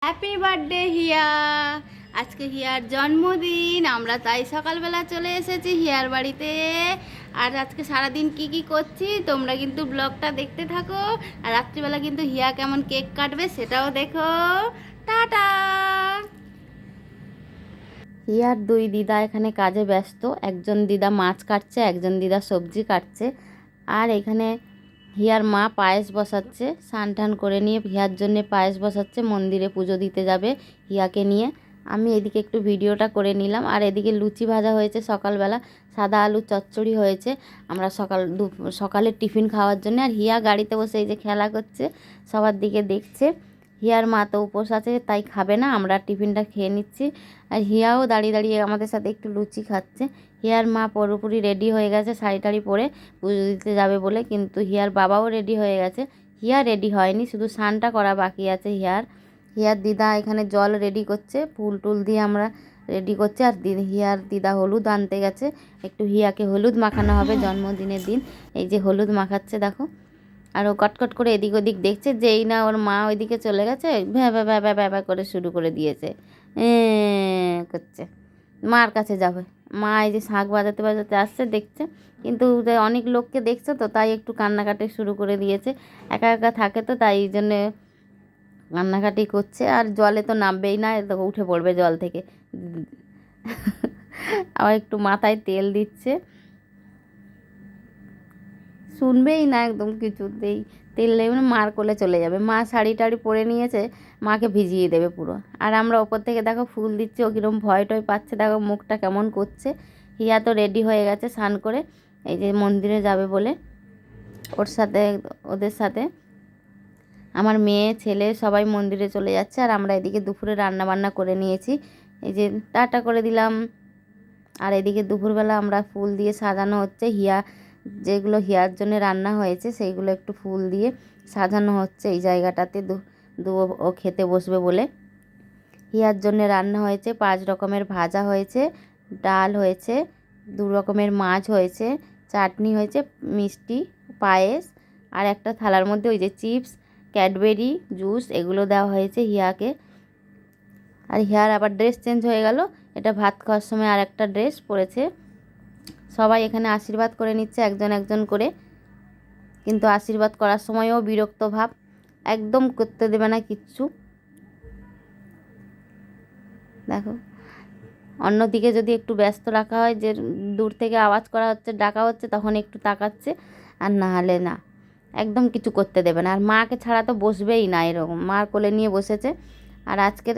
Happy birthday হিয়া। আজকে here জন্মদিন, আমরা তাই সকালবেলা চলে এসেছি হিয়ার বাড়িতে। আর আজকে সারাদিন কি কি করছি তোমরা কিন্তু ব্লগটা দেখতে থাকো। আর রাত্রিবেলা কিন্তু হিয়া কেমন কেক কাটবে সেটাও দেখো। টাটা। হিয়ার দুই দিদা এখানে কাজে ব্যস্ত, একজন দিদা মাছ কাটছে, একজন দিদা সবজি কাটছে। আর এখানে হিয়ার মা পায়েস বসাচ্ছে, স্নান টান করে নিয়ে হিয়ার জন্যে পায়েস বসাচ্ছে, মন্দিরে পুজো দিতে যাবে হিয়াকে নিয়ে। আমি এদিকে একটু ভিডিওটা করে নিলাম। আর এদিকে লুচি ভাজা হয়েছে সকালবেলা, সাদা আলু চচ্চড়ি হয়েছে আমরা সকালে টিফিন খাওয়ার জন্য। আর হিয়া গাড়িতে বসে এই যে খেলা করছে, সবার দিকে দেখছে। হিয়ার মা তো উপোস আছে, তাই খাবে না, আমরা টিফিনটা খেয়ে নিচ্ছি। আর হিয়াও দাঁড়িয়ে দাঁড়িয়ে আমাদের সাথে একটু লুচি খাচ্ছে। হিয়ার মা পুরোপুরি রেডি হয়ে গেছে শাড়ি টাড়ি পরে পুজো দিতে যাবে বলে, কিন্তু হিয়ার বাবাও রেডি হয়ে গেছে। হিয়া রেডি হয়নি, শুধু স্নানটা করা বাকি আছে হিয়ার। হিয়ার দিদা এখানে জল রেডি করছে, ফুল টুল দিয়ে আমরা রেডি করছি। আর হিয়ার দিদা হলুদ আনতে গেছে, একটু হিয়াকে হলুদ মাখানো হবে জন্মদিনের দিন। এই যে হলুদ মাখাচ্ছে দেখো। আর ও কটকট করে এদিক ওদিক দেখছে, যেই না ওর মা ওইদিকে চলে গেছে ভ্যা ভ্যা ভ্যা ভ্যা ভ্যা করে শুরু করে দিয়েছে, করছে, মার কাছে যাবে। মা এই যে শাঁখ বাজাতে বাজাতে আসছে, দেখছে, কিন্তু অনেক লোককে দেখছে তো তাই একটু কান্নাকাটি শুরু করে দিয়েছে। একা একা থাকে তো তাই জন্যে কান্নাকাটি করছে। আর জলে তো নামবেই না, তো উঠে পড়বে জল থেকে। আবার একটু মাথায় তেল দিচ্ছে, শুনবেই না একদম কিছুতেই। তেল নেই মানে মার কোলে চলে যাবে। মা শাড়ি টাড়ি পরে নিয়েছে, মাকে ভিজিয়ে দেবে পুরো। আর আমরা ওপর থেকে দেখো ফুল দিচ্ছি, ও কীরকম ভয় টয় পাচ্ছে দেখো, মুখটা কেমন করছে। হিয়া তো রেডি হয়ে গেছে স্নান করে, এই যে মন্দিরে যাবে বলে ওর সাথে, ওদের সাথে আমার মেয়ে ছেলে সবাই মন্দিরে চলে যাচ্ছে। আর আমরা এদিকে দুপুরে রান্না বান্না করে নিয়েছি, এই যে টাটা করে দিলাম। আর এদিকে দুপুরবেলা আমরা ফুল দিয়ে সাজানো হচ্ছে, হিয়া যেগুলো হিয়ার জন্য রান্না হয়েছে সেইগুলো একটু ফুল দিয়ে সাজানো হচ্ছে এই জায়গাটাতে, দু ও খেতে বসবে বলে। হিয়ার জন্য রান্না হয়েছে 5 রকমের ভাজা হয়েছে, ডাল হয়েছে, 2 রকমের মাছ হয়েছে, চাটনি হয়েছে, মিষ্টি, পায়েস। আর একটা থালার মধ্যে ওই যে চিপস, ক্যাডবেরি, জুস এগুলো দেওয়া হয়েছে হিয়াকে। আর হিয়ার আবার ড্রেস চেঞ্জ হয়ে গেল, এটা ভাত খাওয়ার সময় আর একটা ড্রেস পরেছে। সবাই এখানে আশীর্বাদ করে নিচ্ছে একজন একজন করে, কিন্তু আশীর্বাদ করার সময়ও বিরক্ত ভাব, একদম করতে দেবে না কিচ্ছু। দেখো, অন্যদিকে যদি একটু ব্যস্ত রাখা হয়, যে দূর থেকে আওয়াজ করা হচ্ছে, ডাকা হচ্ছে, তখন একটু তাকাচ্ছে, আর না হলে না, একদম কিছু করতে দেবে না। আর মাকে ছাড়া তো বসবেই না, এরকম মার কোলে নিয়ে বসেছে। আর আজকের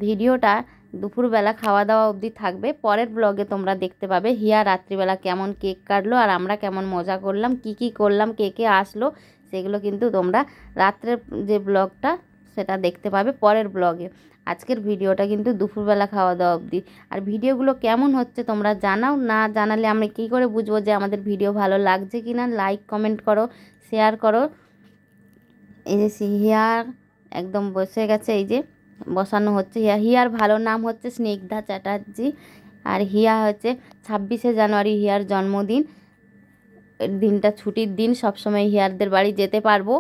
ভিডিওটা দুপুরবেলা খাওয়া দাওয়া অবধি থাকবে, পরের ব্লগে তোমরা দেখতে পাবে হিয়া রাত্রিবেলা কেমন কেক কাটলো, আর আমরা কেমন মজা করলাম, কি কি করলাম, কে কে আসলো, সেগুলো কিন্তু তোমরা রাত্রের যে ব্লগটা সেটা দেখতে পাবে পরের ব্লগে। আজকের ভিডিওটা কিন্তু দুপুরবেলা খাওয়া দাওয়া অবধি। আর ভিডিওগুলো কেমন হচ্ছে তোমরা জানাও, না জানালে আমরা কী করে বুঝবো যে আমাদের ভিডিও ভালো লাগছে কি না। লাইক কমেন্ট করো, শেয়ার করো। এই যে হিয়ার একদম বসে গেছে, এই যে বসানো হচ্ছে। হিয়ার ভালো নাম হচ্ছে স্নিগ্ধা চ্যাটার্জি। আর হিয়া হচ্ছে 26শে জানুয়ারি হিয়ার জন্মদিন। দিনটা ছুটির দিন, সবসময় হিয়ারদের বাড়ি যেতে পারবো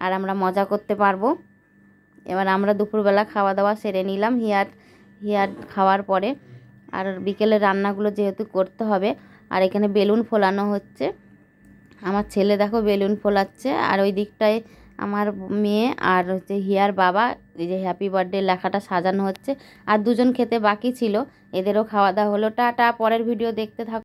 আর আমরা মজা করতে পারবো। এবার আমরা দুপুরবেলা খাওয়া দাওয়া সেরে নিলাম হিয়ার হিয়ার খাওয়ার পরে। আর বিকেলে রান্নাগুলো যেহেতু করতে হবে, আর এখানে বেলুন ফোলানো হচ্ছে, আমার ছেলে দেখো বেলুন ফোলাচ্ছে। আর ওই দিকটায় আমার মেয়ে আর হচ্ছে হিয়ার বাবা, এই যে হ্যাপি বার্থডে লেখাটা সাজানো হচ্ছে। আর দুজন খেতে বাকি ছিল, এদেরও খাওয়া দাওয়া হলো। টাটা, পরের ভিডিও দেখতে থাকো।